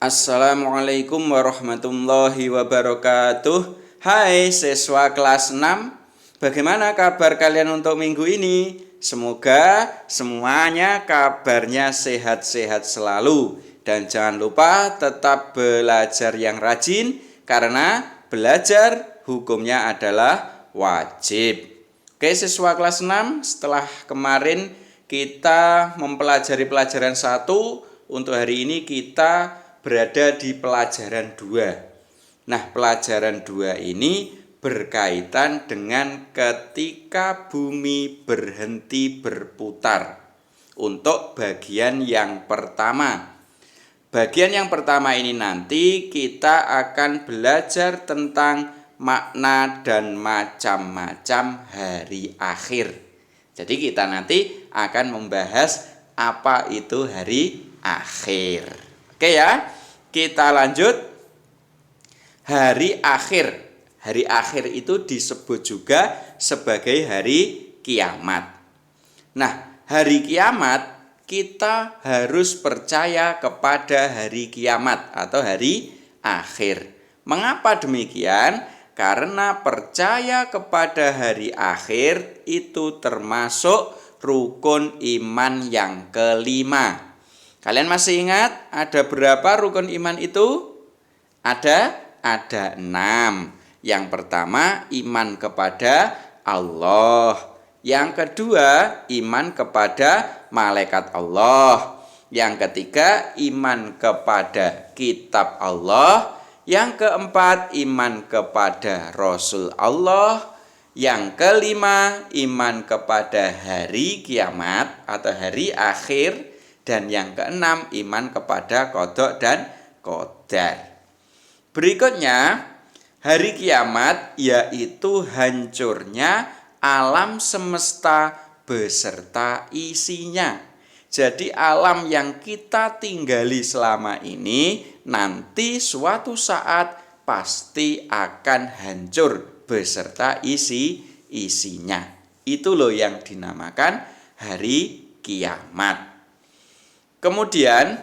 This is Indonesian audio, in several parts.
Assalamualaikum warahmatullahi wabarakatuh. Hai siswa kelas 6, bagaimana kabar kalian untuk minggu ini? Semoga semuanya kabarnya sehat-sehat selalu. Dan jangan lupa tetap belajar yang rajin, karena belajar hukumnya adalah wajib. Oke siswa kelas 6, setelah kemarin kita mempelajari pelajaran 1, untuk hari ini kita berada di pelajaran 2. Nah, pelajaran 2 ini berkaitan dengan ketika bumi berhenti berputar. Untuk bagian yang pertama. Bagian yang pertama ini nanti kita akan belajar tentang makna dan macam-macam hari akhir. Jadi kita nanti akan membahas apa itu hari akhir. Oke ya, kita lanjut. Hari akhir. Hari akhir itu disebut juga sebagai hari kiamat. Nah, hari kiamat kita harus percaya kepada hari kiamat atau hari akhir. Mengapa demikian? Karena percaya kepada hari akhir itu termasuk rukun iman yang kelima. Kalian masih ingat ada berapa rukun iman itu? Ada 6. Yang pertama iman kepada Allah. Yang kedua iman kepada malaikat Allah. Yang ketiga iman kepada kitab Allah. Yang keempat iman kepada Rasul Allah. Yang kelima iman kepada hari kiamat atau hari akhir. Dan yang keenam iman kepada qada dan qadar. Berikutnya hari kiamat yaitu hancurnya alam semesta beserta isinya. Jadi alam yang kita tinggali selama ini nanti suatu saat pasti akan hancur beserta isinya. Itu loh yang dinamakan hari kiamat. Kemudian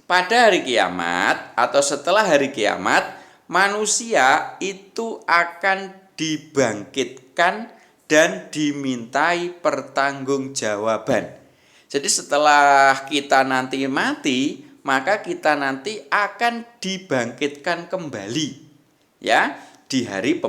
pada hari kiamat atau setelah hari kiamat, manusia itu akan dibangkitkan dan dimintai pertanggungjawaban. Jadi setelah kita nanti mati, maka kita nanti akan dibangkitkan kembali ya di hari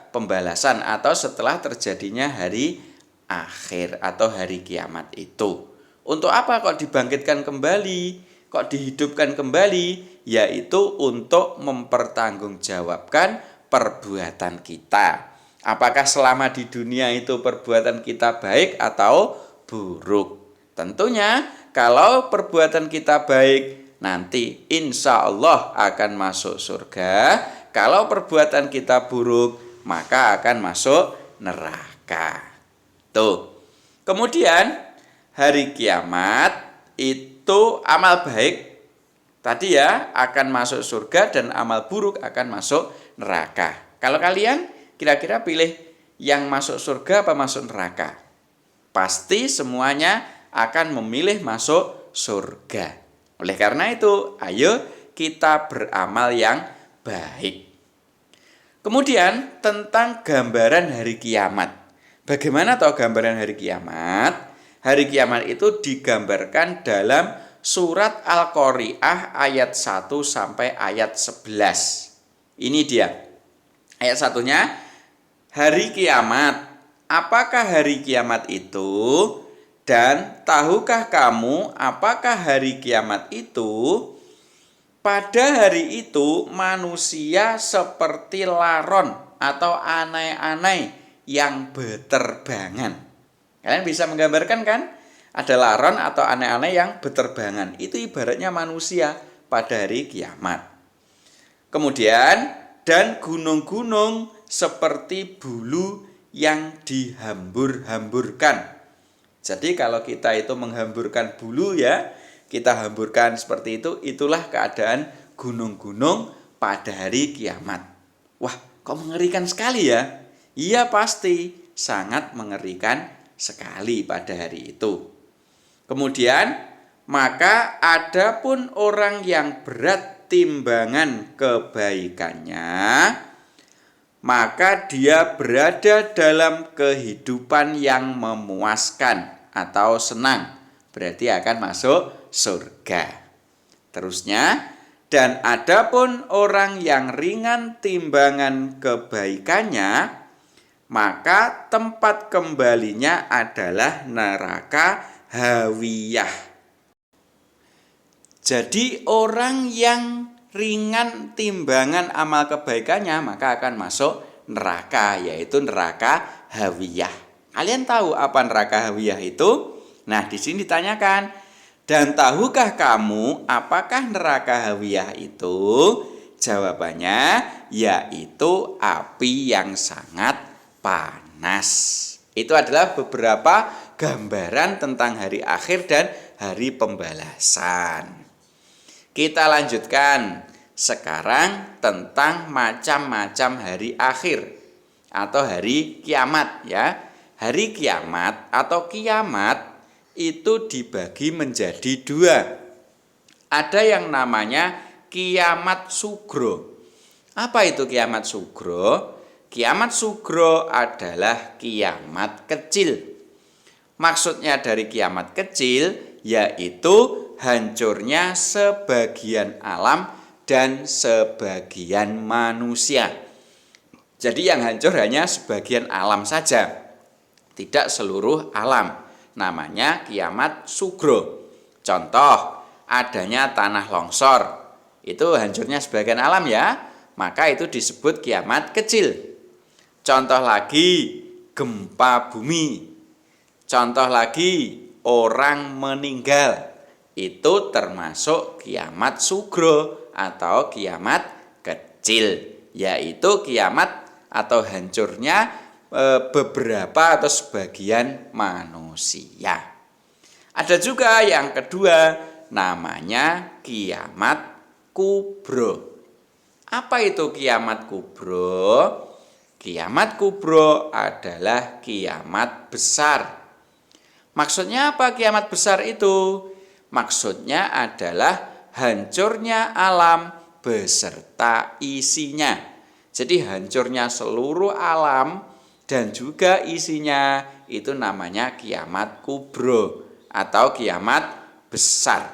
pembalasan atau setelah terjadinya hari akhir atau hari kiamat itu. Untuk apa kok dibangkitkan kembali? Kok dihidupkan kembali? Yaitu untuk mempertanggungjawabkan perbuatan kita. Apakah selama di dunia itu perbuatan kita baik atau buruk? Tentunya kalau perbuatan kita baik, nanti insya Allah akan masuk surga. Kalau perbuatan kita buruk, maka akan masuk neraka. Tuh. Kemudian hari kiamat itu amal baik tadi ya akan masuk surga dan amal buruk akan masuk neraka. Kalau kalian kira-kira pilih yang masuk surga apa masuk neraka? Pasti semuanya akan memilih masuk surga. Oleh karena itu, ayo kita beramal yang baik. Kemudian tentang gambaran hari kiamat. Bagaimana tahu gambaran hari kiamat? Hari kiamat itu digambarkan dalam surat Al-Qari'ah ayat 1 sampai ayat 11. Ini dia. Ayat satunya, hari kiamat. Apakah hari kiamat itu? Dan tahukah kamu apakah hari kiamat itu? Pada hari itu manusia seperti laron atau anai-anai yang berterbangan. Kalian bisa menggambarkan kan? Ada laron atau aneh-aneh yang berterbangan. Itu ibaratnya manusia pada hari kiamat. Kemudian, dan gunung-gunung seperti bulu yang dihambur-hamburkan. Jadi kalau kita itu menghamburkan bulu ya, kita hamburkan seperti itu, itulah keadaan gunung-gunung pada hari kiamat. Wah, kok mengerikan sekali ya? Iya pasti, sangat mengerikan sekali pada hari itu. Kemudian Maka adapun orang yang berat timbangan kebaikannya, maka dia berada dalam kehidupan yang memuaskan atau senang. Berarti akan masuk surga. Terusnya, dan adapun orang yang ringan timbangan kebaikannya, maka tempat kembalinya adalah neraka hawiyah. Jadi orang yang ringan timbangan amal kebaikannya maka akan masuk neraka, yaitu neraka hawiyah. Kalian tahu apa neraka hawiyah itu? Nah, di sini ditanyakan, dan tahukah kamu apakah neraka hawiyah itu? Jawabannya yaitu api yang sangat panas. Itu adalah beberapa gambaran tentang hari akhir dan hari pembalasan. Kita lanjutkan sekarang tentang macam-macam hari akhir atau hari kiamat ya. Hari kiamat atau kiamat itu dibagi menjadi dua. Ada yang namanya kiamat sugro. Apa itu kiamat sugro? Kiamat sugro adalah kiamat kecil. Maksudnya dari kiamat kecil yaitu hancurnya sebagian alam dan sebagian manusia. Jadi yang hancur hanya sebagian alam saja, tidak seluruh alam. Namanya kiamat sugro. Contoh, adanya tanah longsor. Itu hancurnya sebagian alam ya, maka itu disebut kiamat kecil. Contoh lagi, gempa bumi. Contoh lagi, orang meninggal. Itu termasuk kiamat sugro atau kiamat kecil, yaitu kiamat atau hancurnya beberapa atau sebagian manusia. Ada juga yang kedua, namanya kiamat kubro. Apa itu kiamat kubro? Kiamat kubro adalah kiamat besar. Maksudnya apa kiamat besar itu? Maksudnya adalah hancurnya alam beserta isinya. Jadi hancurnya seluruh alam dan juga isinya, itu namanya kiamat kubro atau kiamat besar.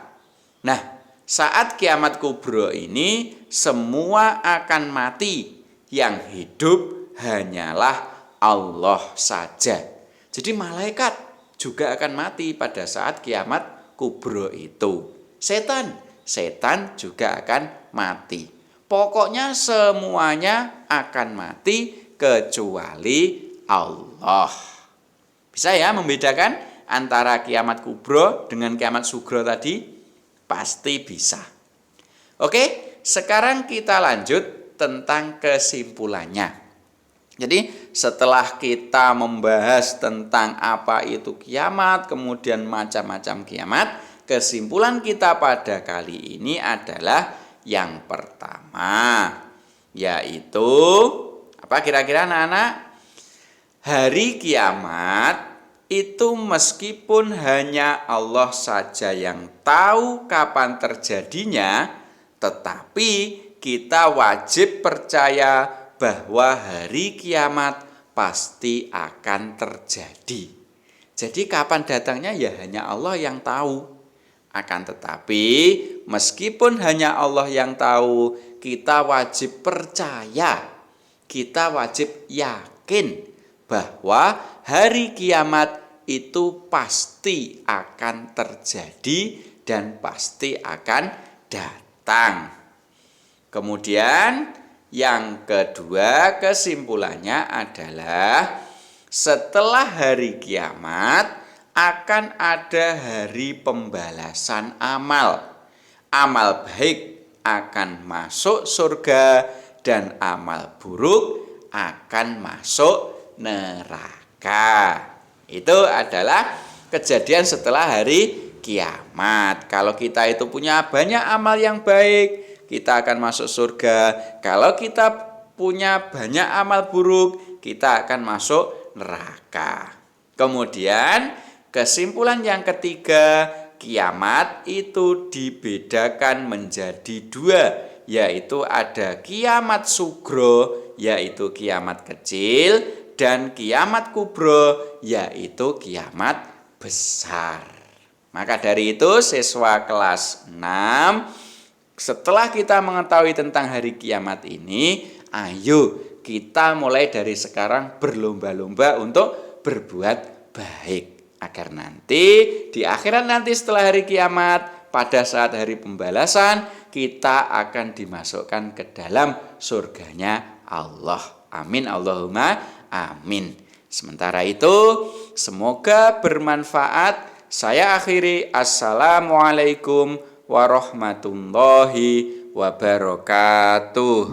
Nah, saat kiamat kubro ini semua akan mati, yang hidup hanyalah Allah saja. Jadi malaikat juga akan mati pada saat kiamat kubro itu. Setan juga akan mati. Pokoknya semuanya akan mati kecuali Allah. Bisa ya membedakan antara kiamat kubro dengan kiamat sugro tadi? Pasti bisa. Oke, sekarang kita lanjut tentang kesimpulannya. Jadi setelah kita membahas tentang apa itu kiamat, kemudian macam-macam kiamat, kesimpulan kita pada kali ini adalah yang pertama, yaitu apa kira-kira anak-anak? Hari kiamat itu meskipun hanya Allah saja yang tahu kapan terjadinya, tetapi kita wajib percaya bahwa hari kiamat pasti akan terjadi. Jadi kapan datangnya ya hanya Allah yang tahu. Akan tetapi meskipun hanya Allah yang tahu, kita wajib percaya, kita wajib yakin bahwa hari kiamat itu pasti akan terjadi dan pasti akan datang. Kemudian yang kedua kesimpulannya adalah setelah hari kiamat akan ada hari pembalasan amal. Amal baik akan masuk surga dan amal buruk akan masuk neraka. Itu adalah kejadian setelah hari kiamat. Kalau kita itu punya banyak amal yang baik, kita akan masuk surga. Kalau kita punya banyak amal buruk, kita akan masuk neraka. Kemudian kesimpulan yang ketiga, kiamat itu dibedakan menjadi dua, yaitu ada kiamat sugro, yaitu kiamat kecil, dan kiamat kubro, yaitu kiamat besar. Maka dari itu siswa kelas 6, setelah kita mengetahui tentang hari kiamat ini, ayo kita mulai dari sekarang berlomba-lomba untuk berbuat baik, agar nanti di akhirat nanti setelah hari kiamat, pada saat hari pembalasan, kita akan dimasukkan ke dalam surganya Allah. Amin Allahumma amin. Sementara itu, semoga bermanfaat. Saya akhiri. Assalamualaikum warahmatullahi wabarakatuh.